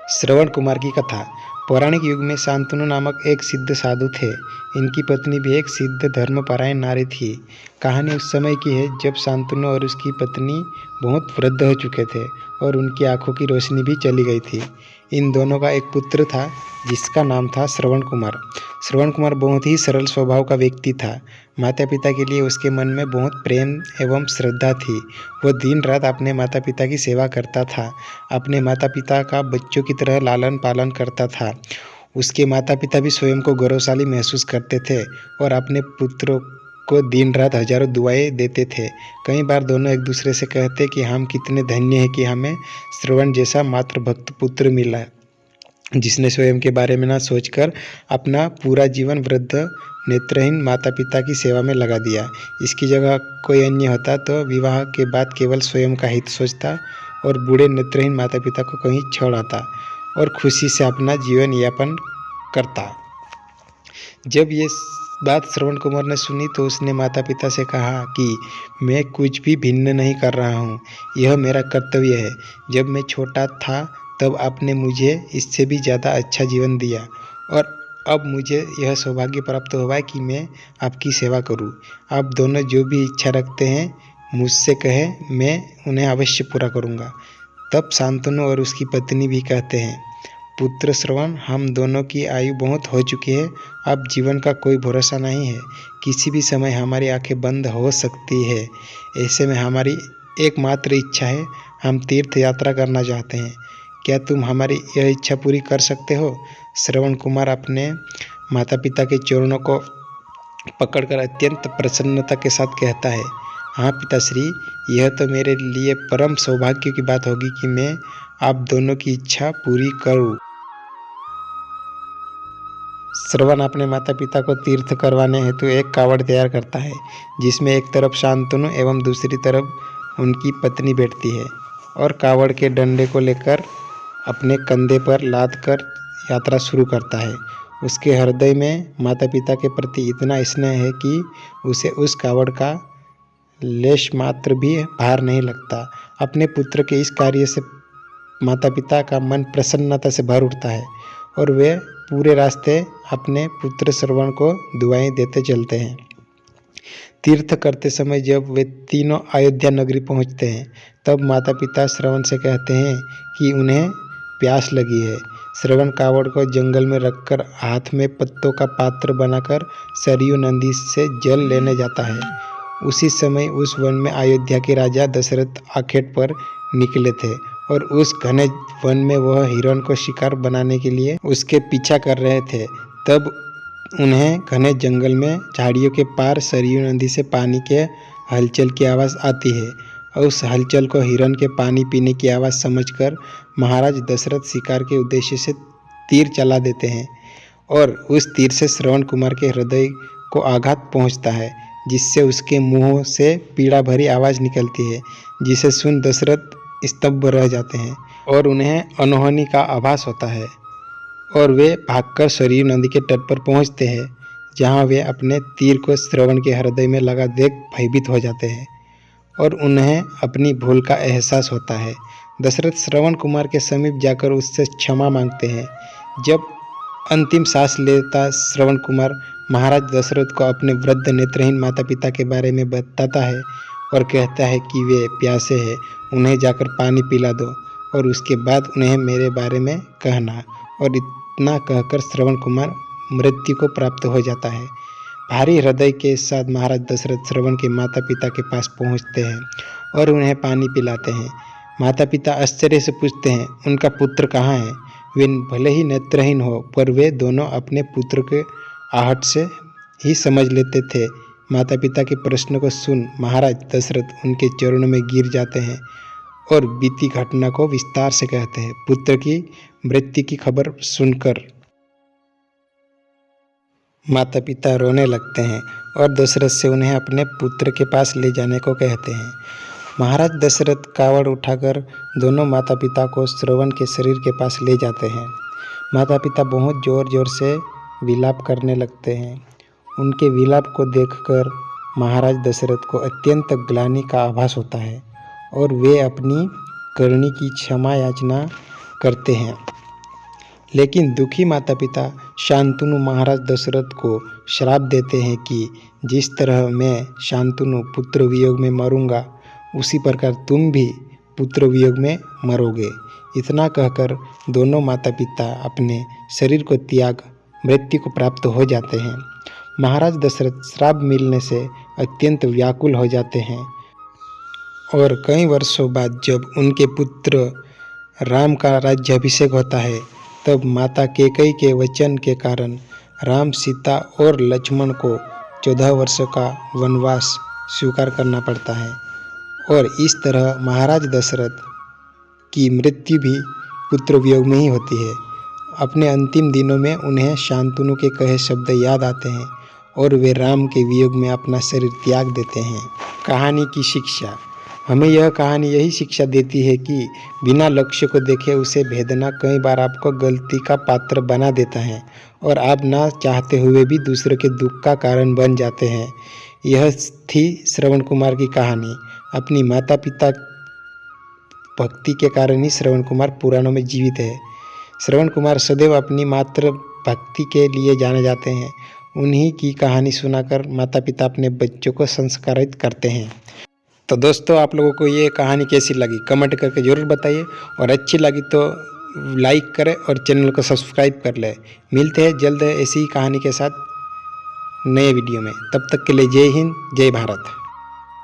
श्रवण कुमार की कथा। पौराणिक युग में शांतनु नामक एक सिद्ध साधु थे। इनकी पत्नी भी एक सिद्ध धर्मपरायण नारी थी। कहानी उस समय की है जब शांतनु और उसकी पत्नी बहुत वृद्ध हो चुके थे और उनकी आंखों की रोशनी भी चली गई थी। इन दोनों का एक पुत्र था जिसका नाम था श्रवण कुमार। श्रवण कुमार बहुत ही सरल स्वभाव का व्यक्ति था। माता पिता के लिए उसके मन में बहुत प्रेम एवं श्रद्धा थी। वह दिन रात अपने माता पिता की सेवा करता था। अपने माता पिता का बच्चों की तरह लालन पालन करता था। उसके माता पिता भी स्वयं को गौरवशाली महसूस करते थे और अपने पुत्रों को दिन रात हजारों दुआएं देते थे। कई बार दोनों एक दूसरे से कहते कि हम कितने धन्य हैं कि हमें श्रवण जैसा मातृभक्त पुत्र मिला, जिसने स्वयं के बारे में न सोचकर अपना पूरा जीवन वृद्ध नेत्रहीन माता पिता की सेवा में लगा दिया। इसकी जगह कोई अन्य होता तो विवाह के बाद केवल स्वयं का हित सोचता और बूढ़े नेत्रहीन माता पिता को कहीं छोड़ आता और खुशी से अपना जीवन यापन करता। जब ये बात श्रवण कुमार ने सुनी तो उसने माता पिता से कहा कि मैं कुछ भी भिन्न नहीं कर रहा हूँ, यह मेरा कर्तव्य है। जब मैं छोटा था तब आपने मुझे इससे भी ज़्यादा अच्छा जीवन दिया और अब मुझे यह सौभाग्य प्राप्त हुआ है कि मैं आपकी सेवा करूं। आप दोनों जो भी इच्छा रखते हैं मुझसे कहें, मैं उन्हें अवश्य पूरा करूंगा। तब शांतनु और उसकी पत्नी भी कहते हैं, पुत्र श्रवण, हम दोनों की आयु बहुत हो चुकी है। अब जीवन का कोई भरोसा नहीं है। किसी भी समय हमारी आंखें बंद हो सकती है। ऐसे में हमारी एकमात्र इच्छा है, हम तीर्थ यात्रा करना चाहते हैं। क्या तुम हमारी यह इच्छा पूरी कर सकते हो? श्रवण कुमार अपने माता पिता के चरणों को पकड़कर अत्यंत प्रसन्नता के साथ कहता है, हाँ पिताश्री, यह तो मेरे लिए परम सौभाग्य की बात होगी कि मैं आप दोनों की इच्छा पूरी करूं। श्रवण अपने माता पिता को तीर्थ करवाने हेतु एक कावड़ तैयार करता है, जिसमें एक तरफ शांतनु एवं दूसरी तरफ उनकी पत्नी बैठती है और कावड़ के डंडे को लेकर अपने कंधे पर लाद कर यात्रा शुरू करता है। उसके हृदय में माता पिता के प्रति इतना स्नेह है कि उसे उस कावड़ का लेश मात्र भी भार नहीं लगता। अपने पुत्र के इस कार्य से माता पिता का मन प्रसन्नता से भर उठता है और वे पूरे रास्ते अपने पुत्र श्रवण को दुआएं देते चलते हैं। तीर्थ करते समय जब वे तीनों अयोध्या नगरी पहुंचते हैं तब माता पिता श्रवण से कहते हैं कि उन्हें प्यास लगी है। श्रवण कावड़ को जंगल में रखकर हाथ में पत्तों का पात्र बनाकर सरयू नदी से जल लेने जाता है। उसी समय उस वन में अयोध्या के राजा दशरथ आखेट पर निकले थे और उस घने वन में वह हिरण को शिकार बनाने के लिए उसके पीछा कर रहे थे। तब उन्हें घने जंगल में झाड़ियों के पार सरयू नदी से पानी के हलचल की आवाज़ आती है और उस हलचल को हिरण के पानी पीने की आवाज़ समझकर महाराज दशरथ शिकार के उद्देश्य से तीर चला देते हैं और उस तीर से श्रवण कुमार के हृदय को आघात पहुंचता है, जिससे उसके मुंह से पीड़ा भरी आवाज़ निकलती है, जिसे सुन दशरथ स्तब्ध रह जाते हैं और उन्हें अनहोनी का आभास होता है और वे भागकर सरयू नदी के तट पर पहुंचते हैं, जहां वे अपने तीर को श्रवण के हृदय में लगा देख भयभीत हो जाते हैं और उन्हें अपनी भूल का एहसास होता है। दशरथ श्रवण कुमार के समीप जाकर उससे क्षमा मांगते हैं। जब अंतिम सांस लेता श्रवण कुमार महाराज दशरथ को अपने वृद्ध नेत्रहीन माता पिता के बारे में बताता है और कहता है कि वे प्यासे हैं, उन्हें जाकर पानी पिला दो और उसके बाद उन्हें मेरे बारे में कहना। और इतना कहकर श्रवण कुमार मृत्यु को प्राप्त हो जाता है। भारी हृदय के साथ महाराज दशरथ श्रवण के माता पिता के पास पहुंचते हैं और उन्हें पानी पिलाते हैं। माता पिता आश्चर्य से पूछते हैं, उनका पुत्र कहाँ है? वे भले ही नेत्रहीन हो पर वे दोनों अपने पुत्र के आहट से ही समझ लेते थे। माता पिता के प्रश्न को सुन महाराज दशरथ उनके चरणों में गिर जाते हैं और बीती घटना को विस्तार से कहते हैं। पुत्र की मृत्यु की खबर सुनकर माता पिता रोने लगते हैं और दशरथ से उन्हें अपने पुत्र के पास ले जाने को कहते हैं। महाराज दशरथ कावड़ उठाकर दोनों माता पिता को श्रवण के शरीर के पास ले जाते हैं। माता पिता बहुत ज़ोर ज़ोर से विलाप करने लगते हैं। उनके विलाप को देखकर महाराज दशरथ को अत्यंत ग्लानि का आभास होता है और वे अपनी करनी की क्षमा याचना करते हैं। लेकिन दुखी माता पिता शांतनु महाराज दशरथ को श्राप देते हैं कि जिस तरह मैं शांतनु पुत्र वियोग में मरूंगा, उसी प्रकार तुम भी पुत्र वियोग में मरोगे। इतना कहकर दोनों माता पिता अपने शरीर को त्याग मृत्यु को प्राप्त हो जाते हैं। महाराज दशरथ श्राप मिलने से अत्यंत व्याकुल हो जाते हैं और कई वर्षों बाद जब उनके पुत्र राम का राज्याभिषेक होता है, तब माता कैकेयी के वचन के कारण राम, सीता और लक्ष्मण को 14 वर्ष का वनवास स्वीकार करना पड़ता है और इस तरह महाराज दशरथ की मृत्यु भी पुत्र वियोग में ही होती है। अपने अंतिम दिनों में उन्हें शांतनु के कहे शब्द याद आते हैं और वे राम के वियोग में अपना शरीर त्याग देते हैं। कहानी की शिक्षा। हमें यह कहानी यही शिक्षा देती है कि बिना लक्ष्य को देखे उसे भेदना कई बार आपको गलती का पात्र बना देता है और आप ना चाहते हुए भी दूसरे के दुख का कारण बन जाते हैं। यह थी श्रवण कुमार की कहानी। अपनी माता पिता भक्ति के कारण ही श्रवण कुमार पुराणों में जीवित है। श्रवण कुमार सदैव अपनी मातृ भक्ति के लिए जाने जाते हैं। उन्हीं की कहानी सुनाकर माता पिता अपने बच्चों को संस्कारित करते हैं। तो दोस्तों, आप लोगों को ये कहानी कैसी लगी कमेंट करके ज़रूर बताइए और अच्छी लगी तो लाइक करें और चैनल को सब्सक्राइब कर लें। मिलते हैं जल्द ऐसी ही कहानी के साथ नए वीडियो में। तब तक के लिए जय हिंद, जय भारत।